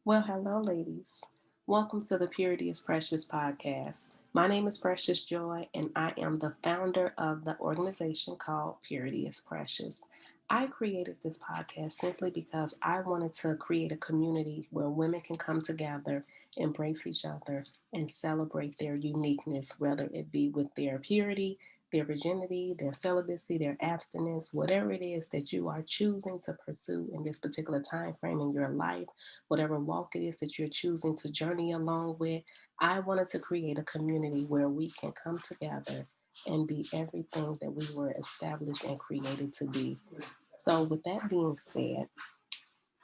Well, hello, ladies. Welcome to the Purity is Precious podcast. My name is Precious Joy, and I am the founder of the organization called Purity is Precious. I created this podcast simply because I wanted to create a community where women can come together, embrace each other, and celebrate their uniqueness, whether it be with their purity, their virginity, their celibacy, their abstinence, whatever it is that you are choosing to pursue in this particular time frame in your life, whatever walk it is that you're choosing to journey along with. I wanted to create a community where we can come together and be everything that we were established and created to be. So, with that being said,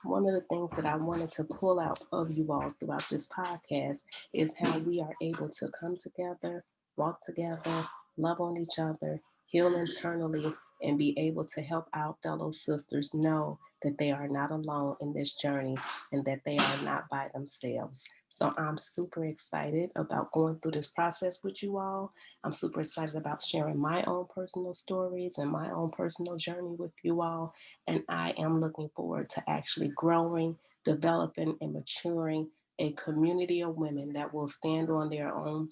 one of the things that I wanted to pull out of you all throughout this podcast is how we are able to come together, walk together, love on each other, heal internally, and be able to help our fellow sisters know that they are not alone in this journey and that they are not by themselves. So I'm super excited about going through this process with you all. I'm super excited about sharing my own personal stories and my own personal journey with you all. And I am looking forward to actually growing, developing, and maturing a community of women that will stand on their own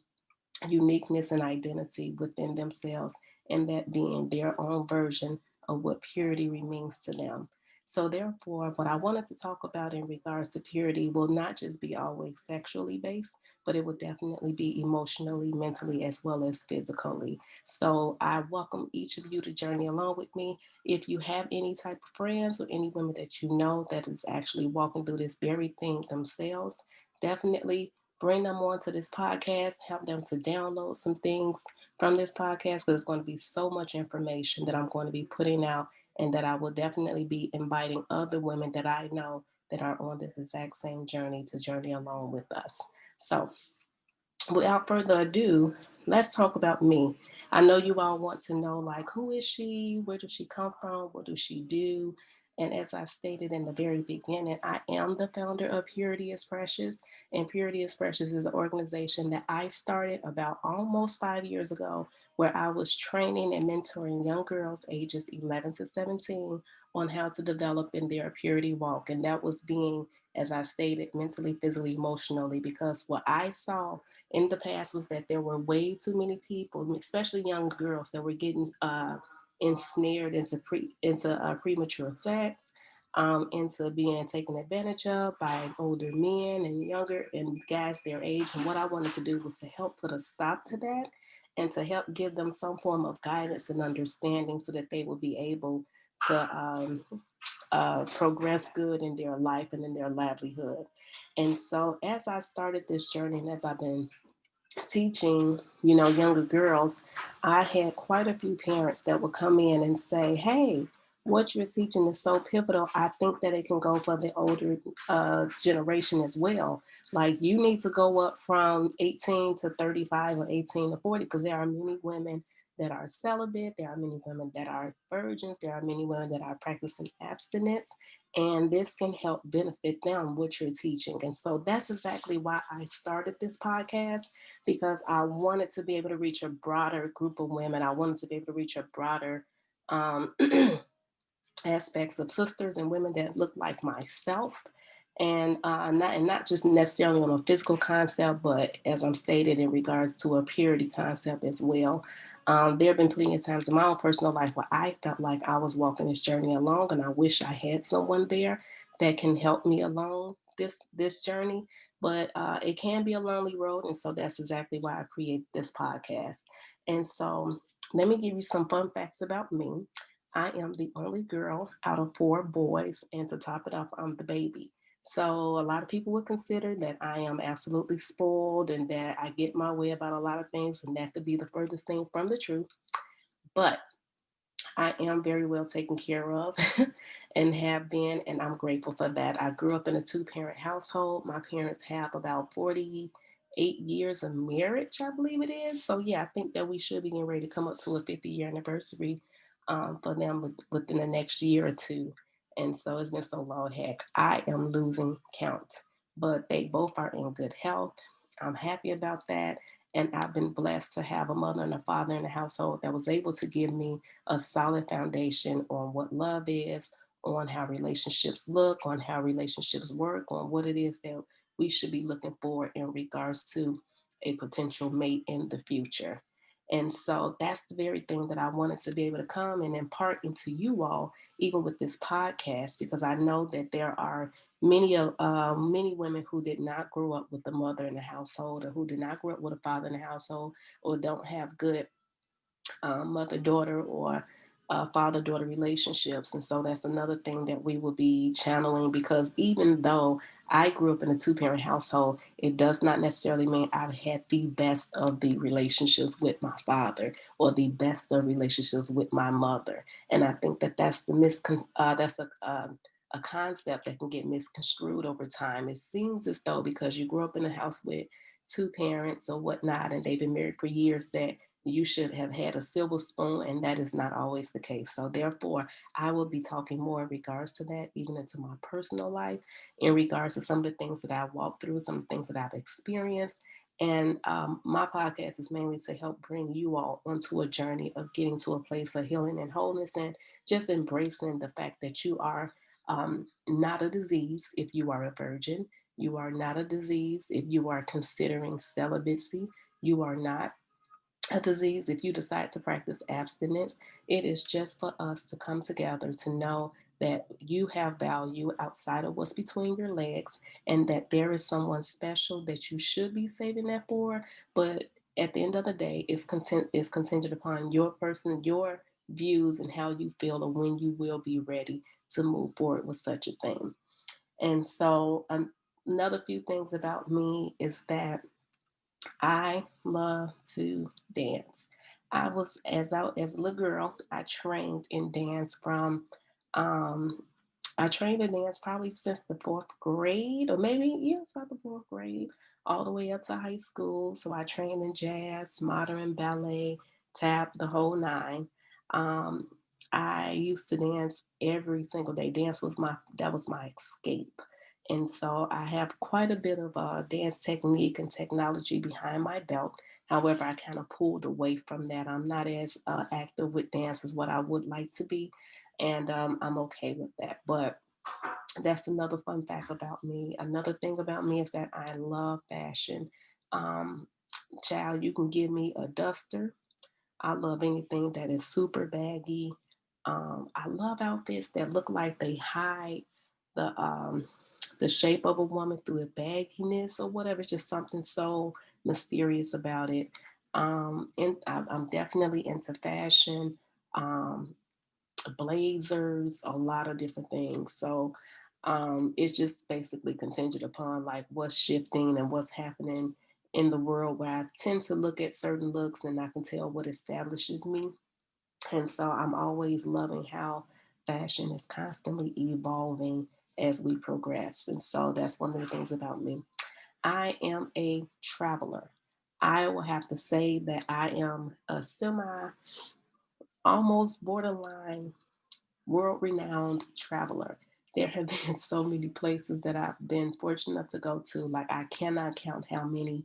uniqueness and identity within themselves, and that being their own version of what purity means to them. So, therefore, what I wanted to talk about in regards to purity will not just be always sexually based, but it will definitely be emotionally, mentally, as well as physically. So, I welcome each of you to journey along with me. If you have any type of friends or any women that you know that is actually walking through this very thing themselves, definitely bring them onto this podcast, help them to download some things from this podcast because it's going to be so much information that I'm going to be putting out and that I will definitely be inviting other women that I know that are on this exact same journey to journey along with us. So, without further ado, let's talk about me. I know you all want to know, like, who is she? Where does she come from? What does she do? And as I stated in the very beginning, I am the founder of Purity is Precious. And Purity is Precious is an organization that I started about almost 5 years ago, where I was training and mentoring young girls ages 11 to 17 on how to develop in their purity walk. And that was being, as I stated, mentally, physically, emotionally, because what I saw in the past was that there were way too many people, especially young girls, that were getting ensnared into premature sex, into being taken advantage of by older men and younger and guys their age. And what I wanted to do was to help put a stop to that and to help give them some form of guidance and understanding so that they will be able to progress good in their life and in their livelihood. And so, as I started this journey and as I've been teaching, younger girls, I had quite a few parents that would come in and say, "Hey, what you're teaching is so pivotal. I think that it can go for the older generation as well. Like, you need to go up from 18 to 35 or 18 to 40 because there are many women that are celibate. There are many women that are virgins. There are many women that are practicing abstinence. And this can help benefit them, what you're teaching." And so that's exactly why I started this podcast, because I wanted to be able to reach a broader group of women. I wanted to be able to reach a broader um, aspects of sisters and women that look like myself, and not just necessarily on a physical concept, but as I'm stated in regards to a purity concept as well. There have been plenty of times in my own personal life where I felt like I was walking this journey alone, and I wish I had someone there that can help me along this journey. But it can be a lonely road, and so that's exactly why I created this podcast. And so let me give you some fun facts about me. I am the only girl out of four boys, and to top it off, I'm the baby. So a lot of people would consider that I am absolutely spoiled and that I get my way about a lot of things, and that could be the furthest thing from the truth. But I am very well taken care of and have been, and I'm grateful for that. I grew up in a two-parent household. My parents have about 48 years of marriage, I believe it is. So, yeah, I think that we should be getting ready to come up to a 50-year anniversary for them within the next year or two. And so it's been so long, heck, I am losing count. But they both are in good health. I'm happy about that. And I've been blessed to have a mother and a father in the household that was able to give me a solid foundation on what love is, on how relationships look, on how relationships work, on what it is that we should be looking for in regards to a potential mate in the future. And so that's the very thing that I wanted to be able to come and impart into you all, even with this podcast, because I know that there are many women who did not grow up with a mother in the household, or who did not grow up with a father in the household, or don't have good mother daughter or father daughter relationships. And so that's another thing that we will be channeling, because even though I grew up in a two-parent household, it does not necessarily mean I've had the best of the relationships with my father, or the best of relationships with my mother. And I think that that's a concept that can get misconstrued over time. It seems as though because you grew up in a house with two parents or whatnot, and they've been married for years, that you should have had a silver spoon, and that is not always the case. So, therefore, I will be talking more in regards to that, even into my personal life, in regards to some of the things that I've walked through, some of the things that I've experienced. And my podcast is mainly to help bring you all onto a journey of getting to a place of healing and wholeness, and just embracing the fact that you are not a disease if you are a virgin. You are not a disease if you are considering celibacy. You are not a disease if you decide to practice abstinence. It is just for us to come together to know that you have value outside of what's between your legs, and that there is someone special that you should be saving that for. But at the end of the day, it's contingent upon your person, your views, and how you feel, or when you will be ready to move forward with such a thing. And so, another few things about me is that I love to dance. As a little girl, I trained in dance from um, I trained in dance probably since the fourth grade, or maybe, yeah, it's about the fourth grade, all the way up to high school. So I trained in jazz, modern ballet, tap, the whole nine. Um, I used to dance every single day. Dance was my escape. And so I have quite a bit of dance technique and technology behind my belt. However, I kind of pulled away from that. I'm not as active with dance as what I would like to be, and I'm okay with that. But that's another fun fact about me. Another thing about me is that I love fashion. Um, Child, you can give me a duster. I love anything that is super baggy. I love outfits that look like they hide the the shape of a woman through a bagginess or whatever. It's just something so mysterious about it. And I'm definitely into fashion. Um, Blazers, a lot of different things. So it's just basically contingent upon like what's shifting and what's happening in the world, where I tend to look at certain looks and I can tell what establishes me. And so I'm always loving how fashion is constantly evolving as we progress. And so that's one of the things about me. I am a traveler. I will have to say that I am a almost borderline world renowned traveler. There have been so many places that I've been fortunate enough to go to. Like, I cannot count how many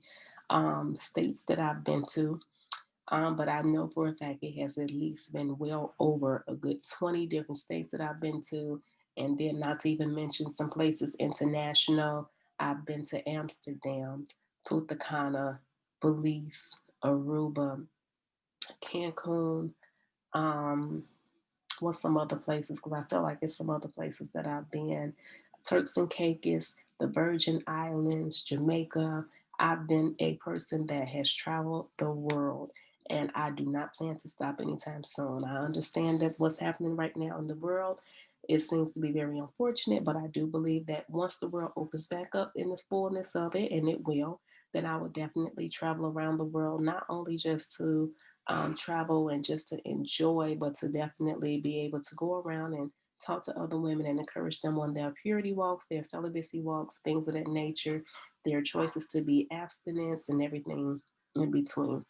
states that I've been to. But I know for a fact it has at least been well over a good 20 different states that I've been to. And then, not to even mention some places international. I've been to Amsterdam, Punta Cana, Belize, Aruba, Cancun, um, what's some other places, because I feel like it's some other places that I've been. Turks and Caicos, the Virgin Islands, Jamaica. I've been a person that has traveled the world, and I do not plan to stop anytime soon. I understand that's what's happening right now in the world. It seems to be very unfortunate, but I do believe that once the world opens back up in the fullness of it, and it will, then I will definitely travel around the world, not only just to travel and just to enjoy, but to definitely be able to go around and talk to other women and encourage them on their purity walks, their celibacy walks, things of that nature, their choices to be abstinence, and everything in between.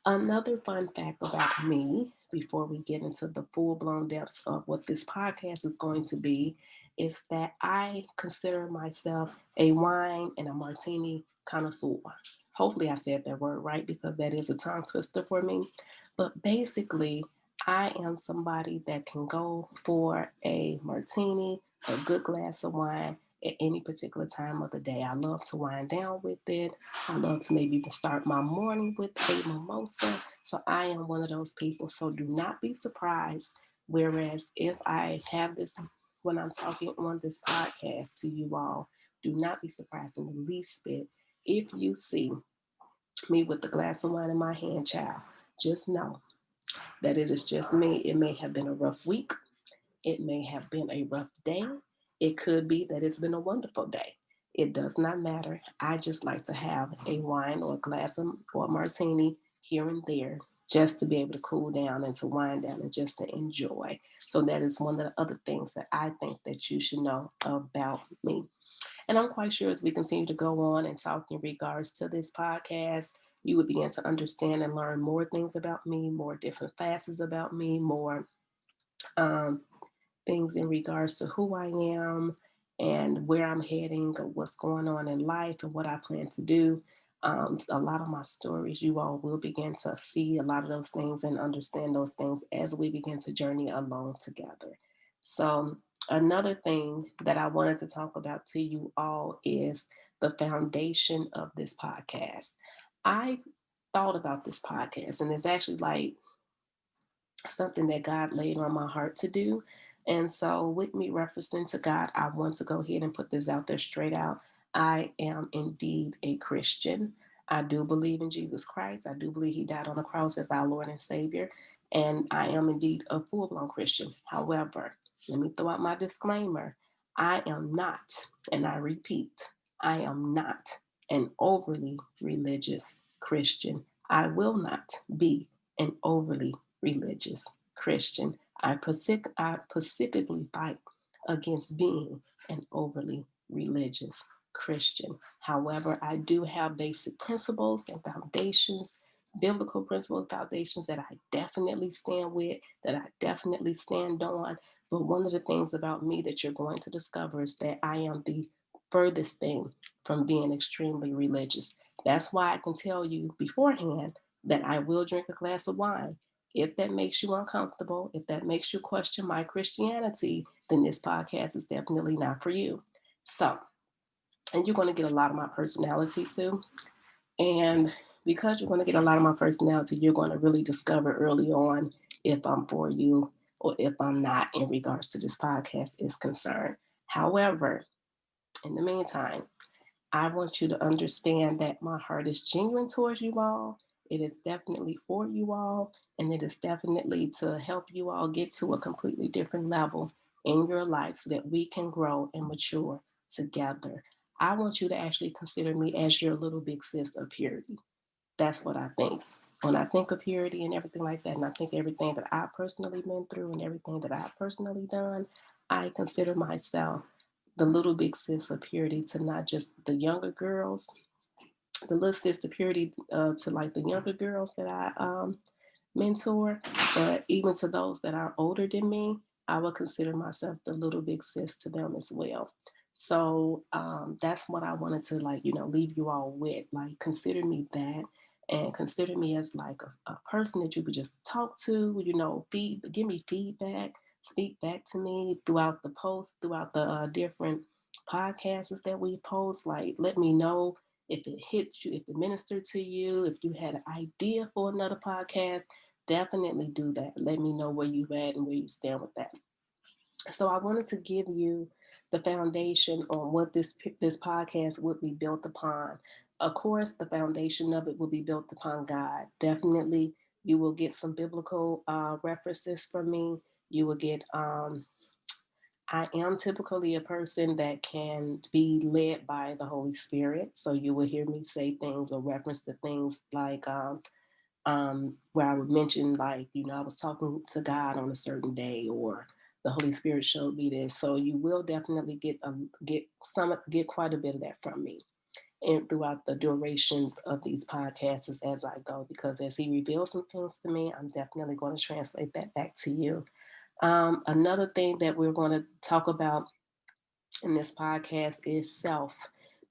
Another fun fact about me, before we get into the full blown depths of what this podcast is going to be, is that I consider myself a wine and a martini connoisseur. Hopefully, I said that word right, because that is a tongue twister for me. But basically, I am somebody that can go for a martini, a good glass of wine at any particular time of the day. I love to wind down with it. I love to maybe even start my morning with a mimosa. So I am one of those people. So do not be surprised. Whereas if I have this when I'm talking on this podcast to you all, do not be surprised in the least bit if you see me with a glass of wine in my hand, child. Just know that it is just me. It may have been a rough week. It may have been a rough day. It could be that it's been a wonderful day. It does not matter. I just like to have a wine or a glass of or a martini here and there just to be able to cool down and to wind down and just to enjoy. So that is one of the other things that I think that you should know about me. And I'm quite sure as we continue to go on and talk in regards to this podcast, you would begin to understand and learn more things about me, more different facets about me, more um, things in regards to who I am and where I'm heading, or what's going on in life, and what I plan to do. A lot of my stories, you all will begin to see a lot of those things and understand those things as we begin to journey along together. So, another thing that I wanted to talk about to you all is the foundation of this podcast. I thought about this podcast, and it's actually like something that God laid on my heart to do. And so, with me referencing to God, I want to go ahead and put this out there straight out. I am indeed a Christian. I do believe in Jesus Christ. I do believe He died on the cross as our Lord and Savior. And I am indeed a full blown Christian. However, let me throw out my disclaimer. I am not, and I repeat, I am not an overly religious Christian. I will not be an overly religious Christian. I specifically fight against being an overly religious Christian. However, I do have basic principles and foundations, biblical principles, foundations that I definitely stand with, that I definitely stand on. But one of the things about me that you're going to discover is that I am the furthest thing from being extremely religious. That's why I can tell you beforehand that I will drink a glass of wine. If that makes you uncomfortable, if that makes you question my Christianity, then this podcast is definitely not for you. So, and you're going to get a lot of my personality too. And because you're going to get a lot of my personality, you're going to really discover early on if I'm for you or if I'm not in regards to this podcast is concerned. However, in the meantime, I want you to understand that my heart is genuine towards you all. It is definitely for you all, and it is definitely to help you all get to a completely different level in your life so that we can grow and mature together. I want you to actually consider me as your little big sis of purity. That's what I think. When I think of purity and everything like that, and I think everything that I've personally been through and everything that I've personally done, I consider myself the little big sis of purity to not just the younger girls, the little sister purity to like the younger girls that I mentor, but even to those that are older than me, I would consider myself the little big sis to them as well. So that's what I wanted to like, leave you all with. Like, consider me that, and consider me as like a person that you could just talk to. Give me feedback, speak back to me throughout the posts, throughout the different podcasts that we post. Like, let me know if it hits you, if it ministered to you, if you had an idea for another podcast. Definitely do that. Let me know where you at and where you stand with that. So I wanted to give you the foundation on what this podcast would be built upon. Of course, the foundation of it will be built upon God. Definitely, you will get some biblical references from me. You will get. I am typically a person that can be led by the Holy Spirit. So you will hear me say things or reference to things like where I would mention, like, I was talking to God on a certain day, or the Holy Spirit showed me this. So you will definitely get quite a bit of that from me, and throughout the durations of these podcasts as I go, because as He reveals some things to me, I'm definitely going to translate that back to you. Another thing that we're going to talk about in this podcast is self,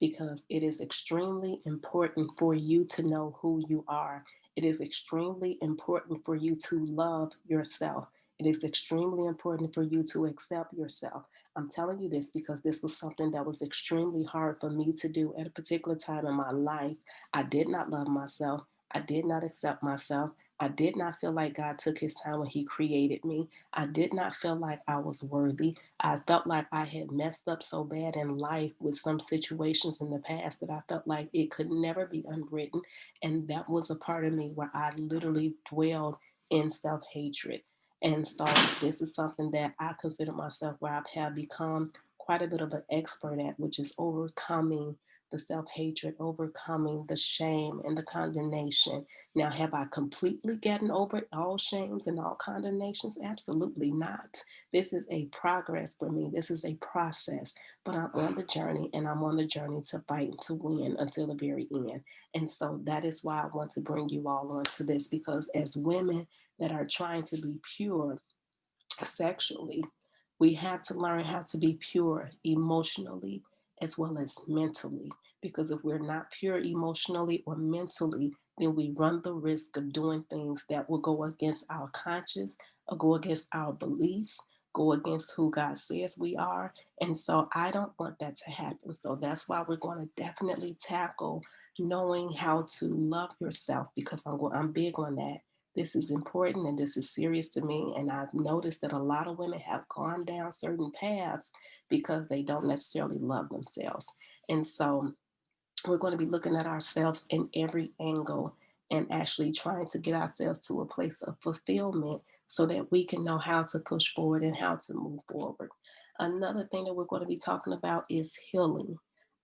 because it is extremely important for you to know who you are It is extremely important for you to love yourself. It is extremely important for you to accept yourself. I'm telling you this because this was something that was extremely hard for me to do at a particular time in my life. I did not love myself. I did not accept myself. I did not feel like God took his time when he created me. I did not feel like I was worthy. I felt like I had messed up so bad in life with some situations in the past that I felt like it could never be unwritten. And that was a part of me where I literally dwelled in self hatred. And so this is something that I consider myself where I have become quite a bit of an expert at, which is overcoming the self hatred, overcoming the shame and the condemnation. Now, have I completely gotten over all shames and all condemnations? Absolutely not. This is a progress for me. This is a process, but I'm on the journey and I'm on the journey to fight and to win until the very end. And so that is why I want to bring you all onto this because as women that are trying to be pure, sexually, we have to learn how to be pure emotionally as well as mentally. Because if we're not pure emotionally or mentally, then we run the risk of doing things that will go against our conscience or go against our beliefs, go against who God says we are. And so I don't want that to happen. So that's why we're going to definitely tackle knowing how to love yourself because I'm big on that. This is important and this is serious to me. And I've noticed that a lot of women have gone down certain paths because they don't necessarily love themselves. And so we're going to be looking at ourselves in every angle and actually trying to get ourselves to a place of fulfillment so that we can know how to push forward and how to move forward. Another thing that we're going to be talking about is healing.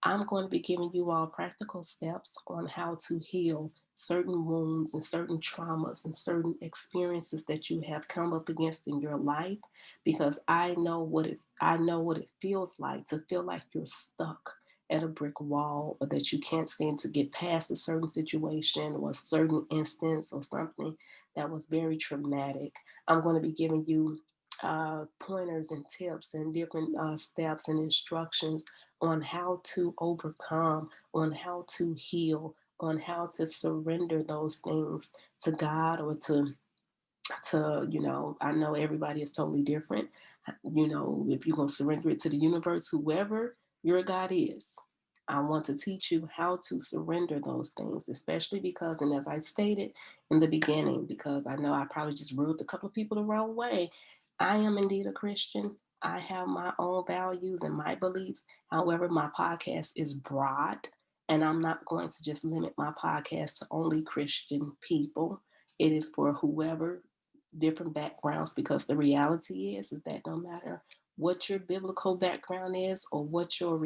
I'm going to be giving you all practical steps on how to heal certain wounds and certain traumas and certain experiences that you have come up against in your life because I know what it feels like to feel like you're stuck at a brick wall or that you can't seem to get past a certain situation or a certain instance or something that was very traumatic. I'm going to be giving you pointers and tips and different steps and instructions on how to overcome, on how to heal, on how to surrender those things to God or to I know everybody is totally different. If you're going to surrender it to the universe, whoever your God is, I want to teach you how to surrender those things, especially because, and as I stated in the beginning, because I know I probably just ruled a couple of people the wrong way, I am indeed a Christian. I have my own values and my beliefs. However, my podcast is broad, and I'm not going to just limit my podcast to only Christian people. It is for whoever different backgrounds because the reality is that no matter what your biblical background is or what your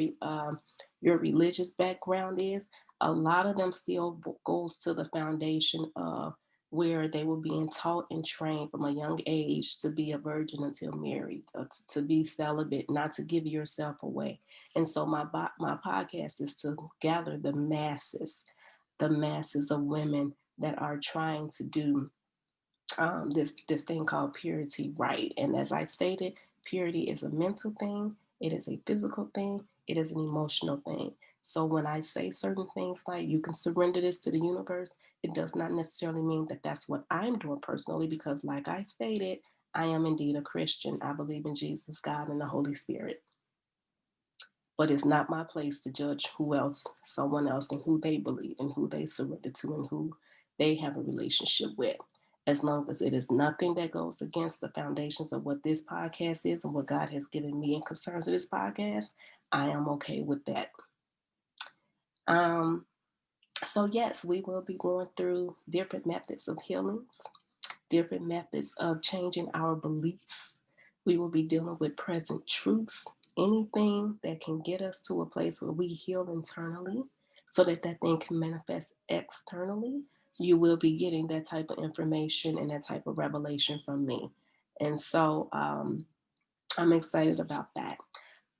religious background is, a lot of them still goes to the foundation of where they were being taught and trained from a young age to be a virgin until married, or to be celibate, not to give yourself away. And so my podcast is to gather the masses of women that are trying to do this thing called purity right. And as I stated, purity is a mental thing, it is a physical thing, it is an emotional thing. So when I say certain things like you can surrender this to the universe, it does not necessarily mean that that's what I'm doing personally, because like I stated, I am indeed a Christian. I believe in Jesus, God, and the Holy Spirit. But it's not my place to judge someone else, and who they believe and who they surrender to and who they have a relationship with. As long as it is nothing that goes against the foundations of what this podcast is and what God has given me in concerns of this podcast, I am okay with that. Um, so yes, we will be going through different methods of healing, different methods of changing our beliefs. We will be dealing with present truths, anything that can get us to a place where we heal internally so that that thing can manifest externally. You will be getting that type of information and that type of revelation from me. And so I'm excited about that.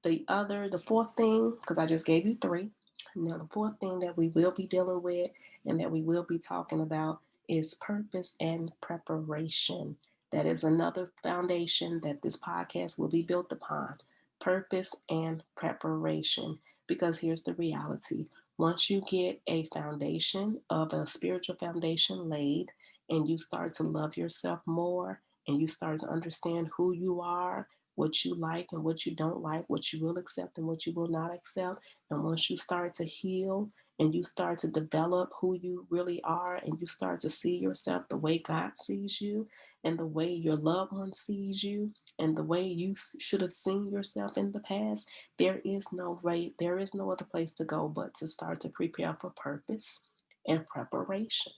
The fourth thing, because I just gave you three. Now, the fourth thing that we will be dealing with and that we will be talking about is purpose and preparation. That is another foundation that this podcast will be built upon. purpose and preparation. Because here's the reality: once you get a foundation of a spiritual foundation laid, and you start to love yourself more, and you start to understand who you are, what you like and what you don't like, what you will accept and what you will not accept, and once you start to heal and you start to develop who you really are, and you start to see yourself the way God sees you, and the way your loved one sees you, and the way you should have seen yourself in the past, there is no other place to go but to start to prepare for purpose and preparation.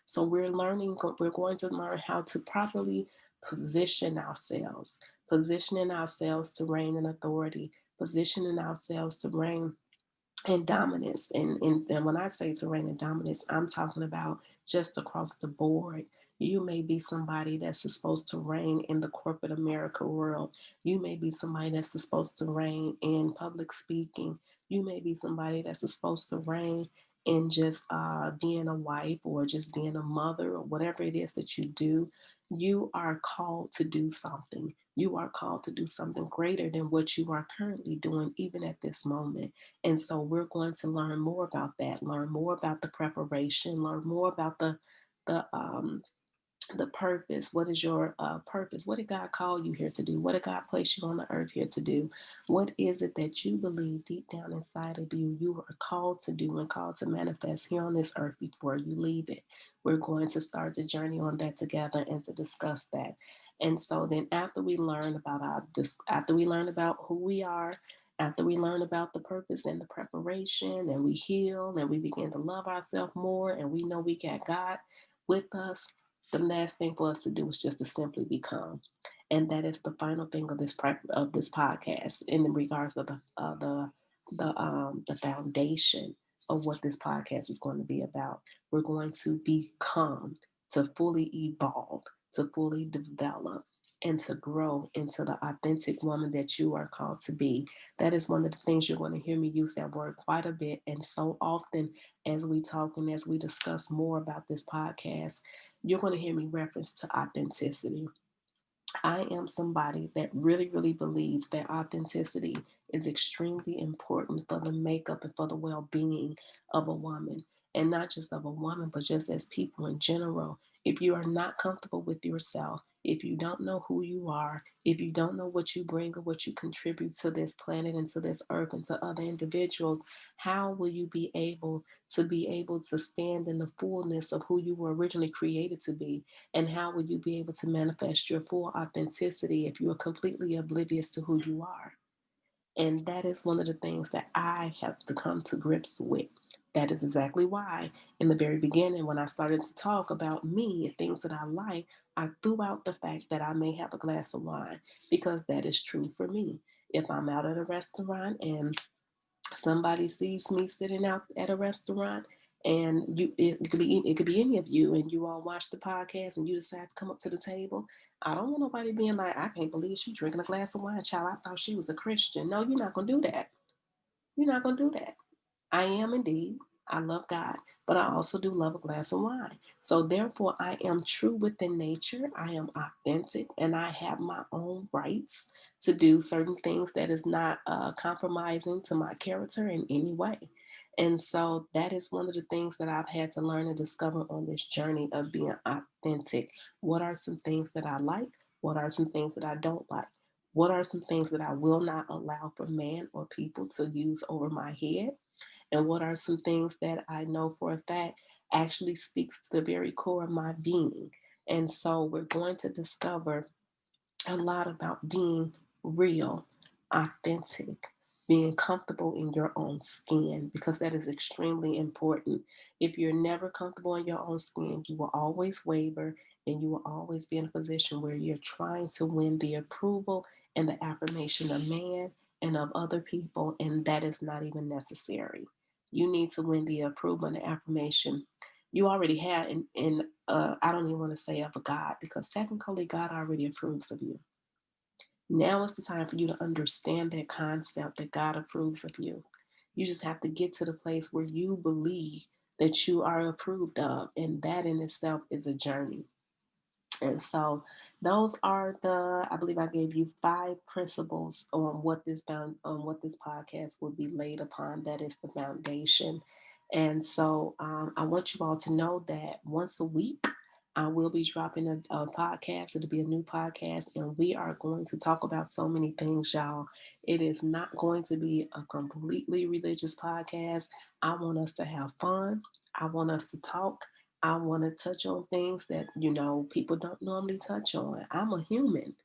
So we're going to learn how to properly position ourselves, positioning ourselves to reign in authority, positioning ourselves to reign and dominance. And when I say terrain and dominance, I'm talking about just across the board. You may be somebody that's supposed to reign in the corporate America world. You may be somebody that's supposed to reign in public speaking. You may be somebody that's supposed to reign in just being a wife or just being a mother or whatever it is that you do. You are called to do something. You are called to do something greater than what you are currently doing, even at this moment. And so we're going to learn more about that, learn more about the preparation, learn more about the um, the purpose. What is your purpose? What did God call you here to do? What did God place you on the earth here to do? What is it that you believe deep down inside of you are called to do and called to manifest here on this earth before you leave it? We're going to start the journey on that together and to discuss that. And so then after we learn about after we learn about who we are, after we learn about the purpose and the preparation, and we heal and we begin to love ourselves more, and we know we got God with us, the last thing for us to do is just to simply become. And that is the final thing of this podcast in regards of the foundation of what this podcast is going to be about. We're going to become, to fully evolve, to fully develop, and to grow into the authentic woman that you are called to be. That is one of the things you're going to hear me use that word quite a bit and so often as we talk and as we discuss more about this podcast. You're going to hear me reference to authenticity. I am somebody that really, really believes that authenticity is extremely important for the makeup and for the well being of a woman. And not just of a woman, but just as people in general. If you are not comfortable with yourself, if you don't know who you are, if you don't know what you bring or what you contribute to this planet and to this earth and to other individuals, how will you be able to stand in the fullness of who you were originally created to be? And how will you be able to manifest your full authenticity if you are completely oblivious to who you are? And that is one of the things that I have to come to grips with. That is exactly why, in the very beginning, when I started to talk about me and things that I like, I threw out the fact that I may have a glass of wine, because that is true for me. If I'm out at a restaurant and somebody sees me sitting out at a restaurant, and it could be any of you, and you all watch the podcast and you decide to come up to the table, I don't want nobody being like, I can't believe she's drinking a glass of wine, child, I thought she was a Christian. No, you're not gonna do that. You're not gonna do that. I am indeed. I love God, but I also do love a glass of wine. So therefore, I am true within nature. I am authentic, and I have my own rights to do certain things that is not compromising to my character in any way. And so that is one of the things that I've had to learn and discover on this journey of being authentic. What are some things that I like? What are some things that I don't like? What are some things that I will not allow for man or people to use over my head? And what are some things that I know for a fact actually speaks to the very core of my being? And so we're going to discover a lot about being real, authentic, being comfortable in your own skin, because that is extremely important. If you're never comfortable in your own skin, you will always waver, and you will always be in a position where you're trying to win the approval and the affirmation of man and of other people, and that is not even necessary. You need to win the approval and the affirmation you already have I don't even want to say of a God, because technically God already approves of you. Now is the time for you to understand that concept that God approves of you. You just have to get to the place where you believe that you are approved of, and that in itself is a journey. And so those are I believe I gave you 5 principles on what this podcast will be laid upon. That is the foundation. And so I want you all to know that once a week, I will be dropping a podcast. It'll be a new podcast, and we are going to talk about so many things, y'all. It is not going to be a completely religious podcast. I want us to have fun. I want us to talk. I want to touch on things that, people don't normally touch on. I'm a human.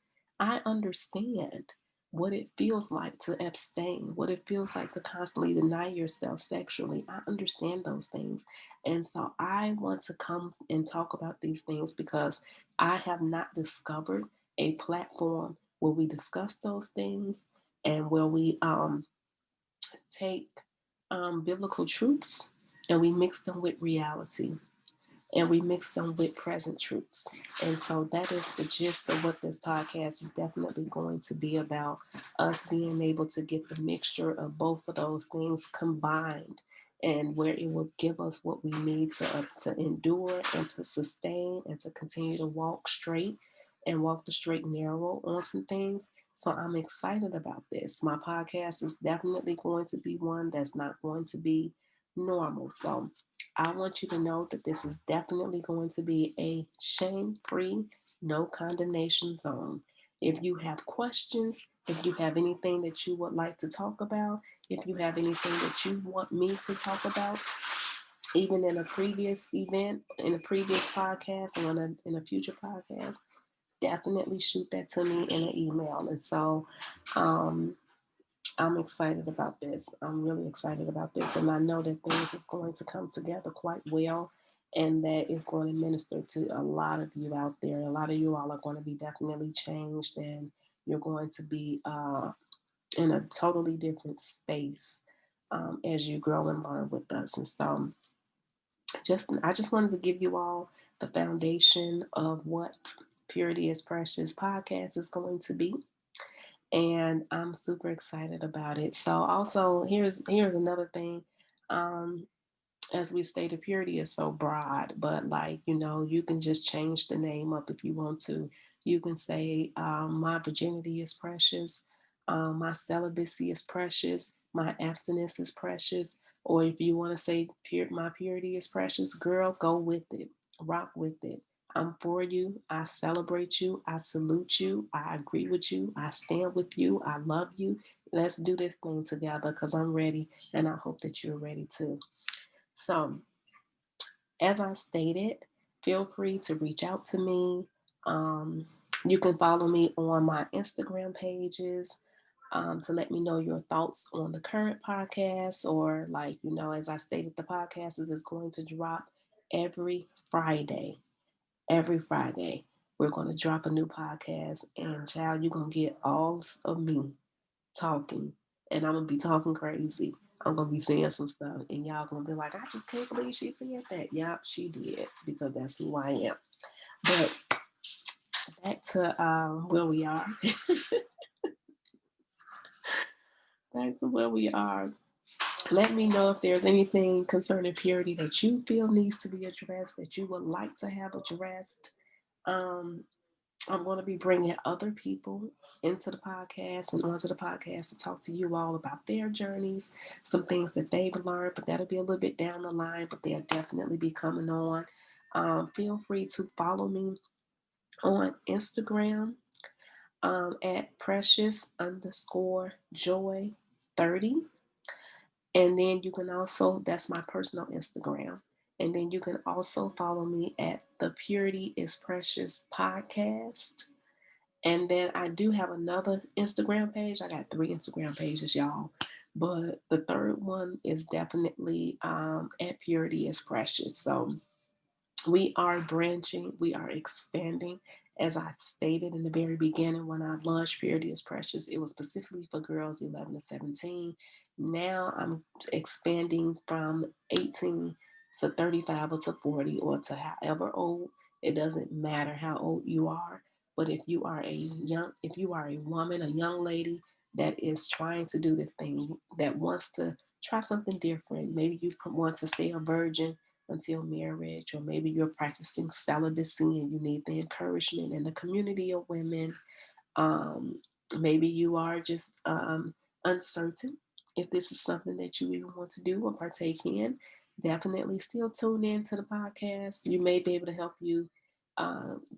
I understand what it feels like to abstain, what it feels like to constantly deny yourself sexually. I understand those things. And so I want to come and talk about these things because I have not discovered a platform where we discuss those things and where we take biblical truths and we mix them with reality and we mix them with present truths. And so that is the gist of what this podcast is definitely going to be about, us being able to get the mixture of both of those things combined, and where it will give us what we need to endure and to sustain and to continue to walk straight and walk the straight and narrow on some things. So I'm excited about this. My podcast is definitely going to be one that's not going to be normal. So I want you to know that this is definitely going to be a shame free, no condemnation zone. If you have questions, if you have anything that you would like to talk about, if you have anything that you want me to talk about, even in a previous event, in a previous podcast, or in a future podcast, definitely shoot that to me in an email. And so, um, I'm excited about this. I'm really excited about this. And I know that things is going to come together quite well, and that it's going to minister to a lot of you out there. A lot of you all are going to be definitely changed, and you're going to be in a totally different space as you grow and learn with us. And so I just wanted to give you all the foundation of what Purity is Precious podcast is going to be, and I'm super excited about it. So also here's another thing. Um, as we stated, purity is so broad, but you can just change the name up if you want to. You can say, my virginity is precious, my celibacy is precious, my abstinence is precious, or if you want to say my purity is precious, girl, go with it, rock with it. I'm for you. I celebrate you. I salute you. I agree with you. I stand with you. I love you. Let's do this thing together because I'm ready, and I hope that you're ready too. So, as I stated, feel free to reach out to me. Um, you can follow me on my Instagram pages to let me know your thoughts on the current podcast, or as I stated, the podcast is going to drop every Friday. Every Friday, we're going to drop a new podcast, and child, you're going to get all of me talking, and I'm gonna be talking crazy. I'm gonna be saying some stuff, and y'all gonna be like, I just can't believe she said that. Yup, she did, because that's who I am. But back to where we are. Back to where we are. Let me know if there's anything concerning purity that you feel needs to be addressed, that you would like to have addressed. Um, I'm going to be bringing other people into the podcast and onto the podcast to talk to you all about their journeys, some things that they've learned, but that'll be a little bit down the line, but they'll definitely be coming on. Feel free to follow me on Instagram at precious underscore joy 30. And then you can also, that's my personal Instagram. And then you can also follow me at the Purity is Precious podcast. And then I do have another Instagram page. I got 3 Instagram pages, y'all. But the third one is definitely at Purity is Precious. So we are branching, we are expanding. As I stated in the very beginning, when I launched Purity is Precious, it was specifically for girls 11 to 17. Now I'm expanding from 18 to 35 or to 40 or to however old. It doesn't matter how old you are. But if you are a woman, a young lady that is trying to do this thing, that wants to try something different, maybe you want to stay a virgin until marriage, or maybe you're practicing celibacy and you need the encouragement and the community of women. um, Maybe you are just uncertain if this is something that you even want to do or partake in. Definitely still tune in to the podcast. You may be able to help you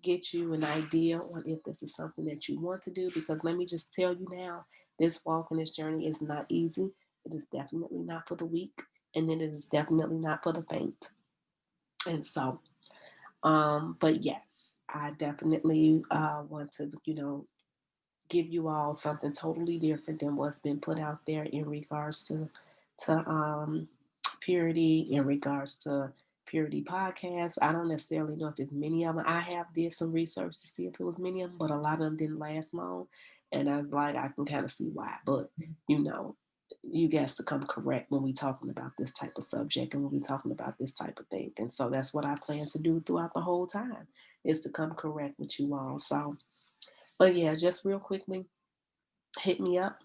get you an idea on if this is something that you want to do. Because let me just tell you now, this walk and this journey is not easy. It is definitely not for the weak, and then it is definitely not for the faint. And so, but yes, I definitely want to, give you all something totally different than what's been put out there in regards to purity, in regards to purity podcasts. I don't necessarily know if it's many of them. I have did some research to see if it was many of them, but a lot of them didn't last long, and I was like, I can kind of see why. But you know, you guys to come correct when we talking about this type of subject and when we talking about this type of thing. And so that's what I plan to do throughout the whole time, is to come correct with you all. So, but yeah, just real quickly, hit me up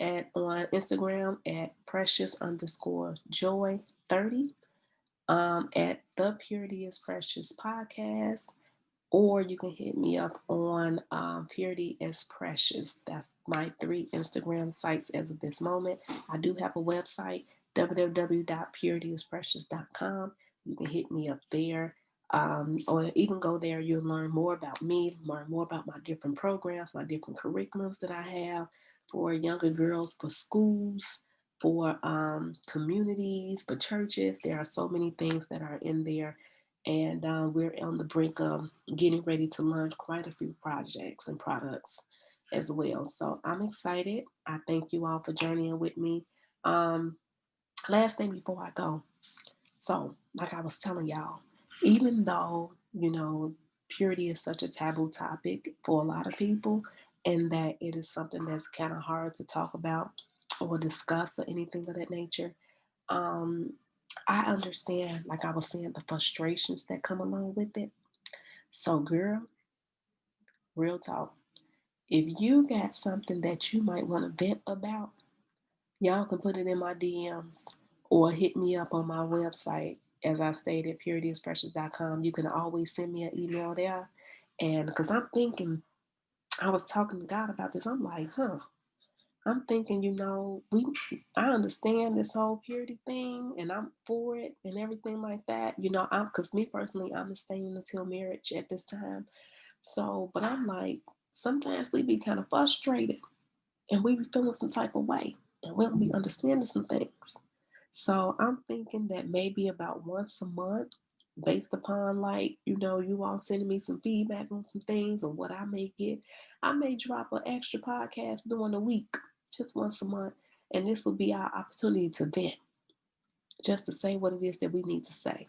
at on Instagram at precious_joy30, at the Purity is Precious podcast, or you can hit me up on Purity is Precious. That's my three Instagram sites as of this moment. I do have a website, www.purityisprecious.com. You can hit me up there. Or even go there, you'll learn more about me, learn more about my different programs, my different curriculums that I have for younger girls, for schools, for communities, for churches. There are so many things that are in there, and we're on the brink of getting ready to launch quite a few projects and products as well. So I'm excited. I thank you all for journeying with me. Um, Last thing before I go. So, like I was telling y'all, even though, purity is such a taboo topic for a lot of people, and that it is something that's kind of hard to talk about or discuss or anything of that nature, um, I understand, like I was saying, the frustrations that come along with it. So, girl, real talk. If you got something that you might want to vent about, y'all can put it in my DMs or hit me up on my website. As I stated, purityisprecious.com. You can always send me an email there. And because I'm thinking, I was talking to God about this. I'm like, I'm thinking, I understand this whole purity thing and I'm for it and everything like that. Because me personally, I'm staying until marriage at this time. So, but I'm like, sometimes we be kind of frustrated and we be feeling some type of way and we don't be understanding some things. So I'm thinking that maybe about once a month, based upon like, you all sending me some feedback on some things or what I may get, I may drop an extra podcast during the week, just once a month. And this would be our opportunity to vent, just to say what it is that we need to say.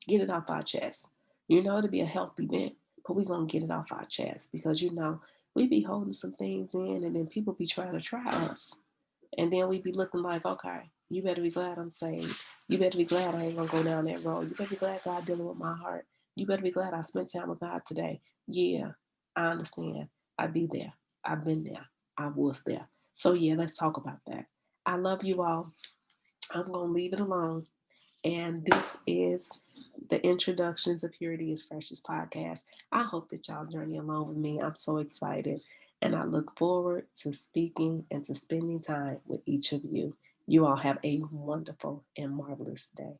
Get it off our chest. It'll be a healthy vent, but we're going to get it off our chest because, we be holding some things in and then people be trying to try us. And then we be looking like, okay, you better be glad I'm saved. You better be glad I ain't gonna go down that road. You better be glad God dealing with my heart. You better be glad I spent time with God today. Yeah, I understand. I be there. I've been there. I was there. So yeah, let's talk about that. I love you all. I'm gonna leave it alone. And this is the Introductions of Purity is Precious podcast. I hope that y'all journey along with me. I'm so excited. And I look forward to speaking and to spending time with each of you. You all have a wonderful and marvelous day.